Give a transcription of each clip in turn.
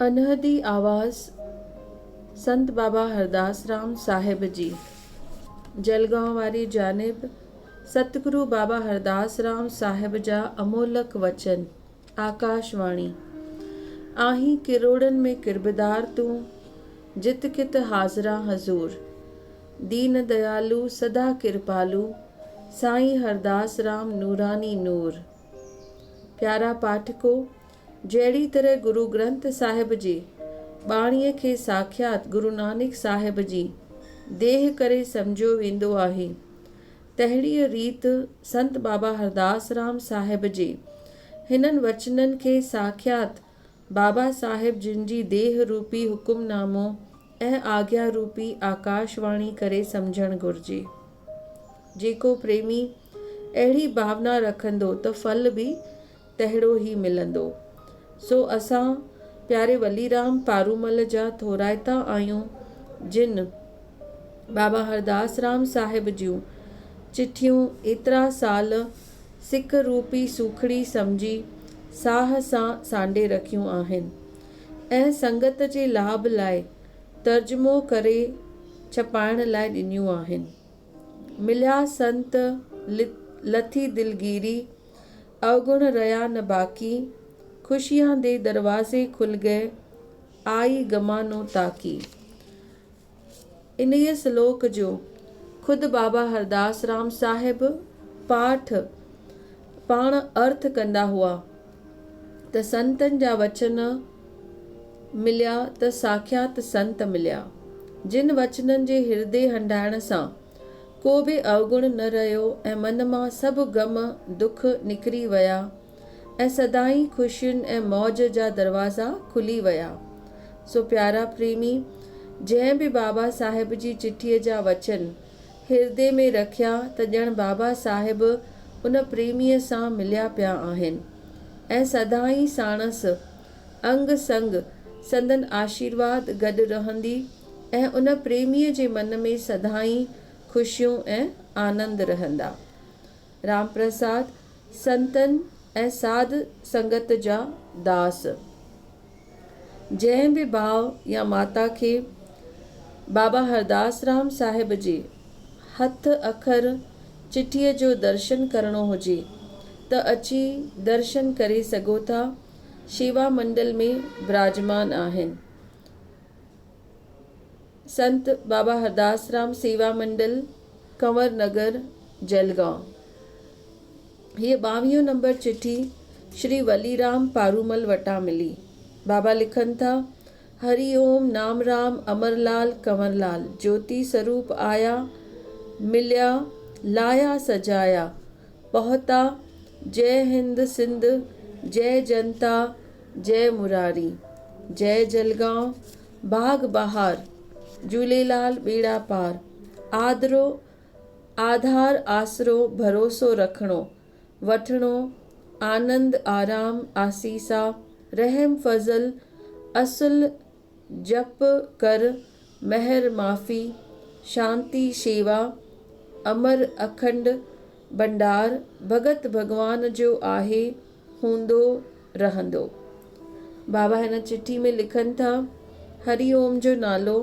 अनहदी आवाज़ संत बाबा हरदास राम साहिब जी। जलगांव वारी जानिब सतगुरु बाबा हरदास राम साहिब जा अमोलक वचन। आकाशवाणी। आहीं किरोड़न में किरबदार तूं, जित कित हाज़रा हजूर। दीन दयालु सदा कृपालु, साईं हरदास राम नूरानी नूर। प्यारा पाठको, जहिड़ी तरह गुरु ग्रंथ साहिब जी बाणीअ खे साक्षात गुरु नानक साहिब जी देह करे सम्झियो वेंदो आहे, तहिड़ीअ रीत संत बाबा हरदास राम साहिब जी हिननि वचननि खे साक्षात बाबा साहिब जिन जी देह रूपी हुकुमनामो ऐं आज्ञा रूपी आकाशवाणी करे सम्झणु घुरिजे। जेको प्रेमी अहिड़ी भावना रखंदो त फल बि तहिड़ो ई मिलंदो। सो असां प्यारे वलीराम पारूमल जा थोराइता आहियूं, जिन बाबा हरदास राम साहिब जूं चिठियूं एतिरा साल सिक रूपी सूखड़ी सम्झी साह सां सांडे रखियूं आहिनि ऐं संगत जे लाभ लाइ तर्जुमो करे छपाइण लाइ ॾिनियूं आहिनि। मिलिया संत लथी दिलगीरी, अवगुण रया न बाकी। खुशियां दे दरवाजे खुल गए, आई गमानो ताकी। इन्हीअ श्लोक जो खुद बाबा हरदास राम साहिब पाठ पाण अर्थ कंदा हुआ त संतनि जा वचन मिलिया त साक्षात संत मिलिया, जिन वचननि जे हृदय हंडाइण सां को बि अवगुण न रहियो ऐं मन मां सभु गम दुख निकिरी विया ऐं सदाई ख़ुशियुनि ऐं मौज जा दरवाज़ा खुली विया। सो प्यारा प्रेमी, जंहिं बि बाबा साहिब जी चिठीअ जा वचन हृदय में रखिया त ॼण बाबा साहिब उन प्रेमीअ सां मिलिया पिया आहिनि ऐं सदाई साणस अंग संग संदन आशीर्वाद गॾु रहंदी ऐं उन प्रेमीअ जे मन में सदाई खुशियूं ऐं आनंद रहंदा। राम प्रसाद संतन ऐं साध संगत जा दास। जंहिं बि भाव या माता खे बाबा हरदास राम साहिब जे हथ अखर चिठीअ जो दर्शन करणो हुजे त अची दर्शन करे सघो था। शेवा मंडल में विराजमान आहिनि। संत बाबा हरदास राम सेवा मंडल, कंवर नगर, जलगांव। हीअ 22 नंबर चिठी श्री वलीराम पारूमल वटां मिली। बाबा लिखनि था, हरि ओम नाम राम अमरलाल कंवरलाल, ज्योति स्वरूप आया मिलिया लाया सजाया, पहुता जय हिंद सिंध, जय जनता, जय मुरारी। जय जलगांव, बाग बहार, झूलेलाल बेड़ा पार। आदरो आधार आसरो भरोसो रखणो, वठणो आनंद आराम आसीसा, रहम फज़ल असुल जप कर, महर माफ़ी शांति सेवा, अमर अखंड भंडार भगत भगवान जो आहे, हूंदो रहंदो। बाबा हिन चिठी में लिखनि था, हरि ओम जो नालो,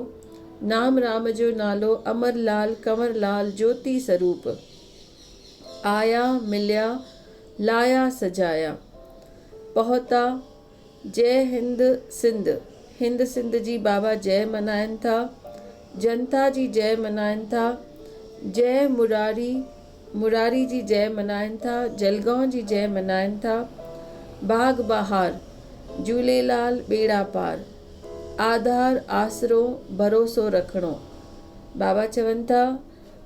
नाम राम जो नालो, अमरलाल कंवरलाल ज्योति स्वरूप आया मिलिया लाया सजाया, पहुता जय हिंद सिंध। हिंद सिंध जी बाबा जय मनाइनि था, जनता जी जय मनाइनि था, जय मुरारी मुरारी जी जय मनाइनि था, जलगांव जी जय मनाइनि था। बाग बहार, झूलेलाल बेड़ा पार। आधार आसरो भरोसो रखणो। बाबा चवनि था,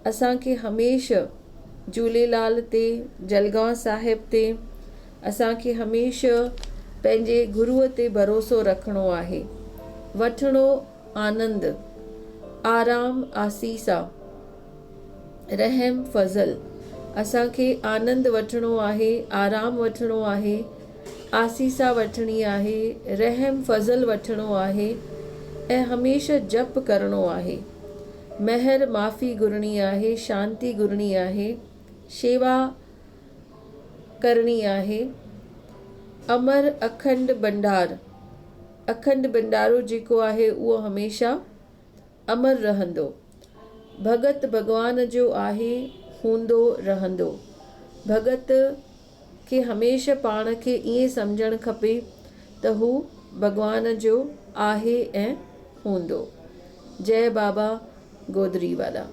असांखे हमेशह झूलेलाल ते, जलगांव साहिब ते, असांखे हमेशह पंहिंजे गुरूअ ते भरोसो रखणो आहे। वठणो आनंद, आराम आसीसा, रहम फज़ल। असांखे आनंद वठणो आहे, आराम वठणो आहे, आसीसा वठणी आहे, रहम फज़ल वठणो आहे ऐं हमेशह जप करणो आहे। महर माफ़ी घुरणी आहे, शांती घुरणी आहे, शेवा करणी आहे। अमर अखंड भंडार अखंड भंडारो जेको आहे उहो हमेशह अमर रहंदो। भगत भगवान जो आहे, हूंदो रहंदो। भगत खे हमेशह पाण खे ईअं सम्झणु खपे त हू भगवान जो आहे ऐं हूंदो। जय बाबा गोदरी वाला।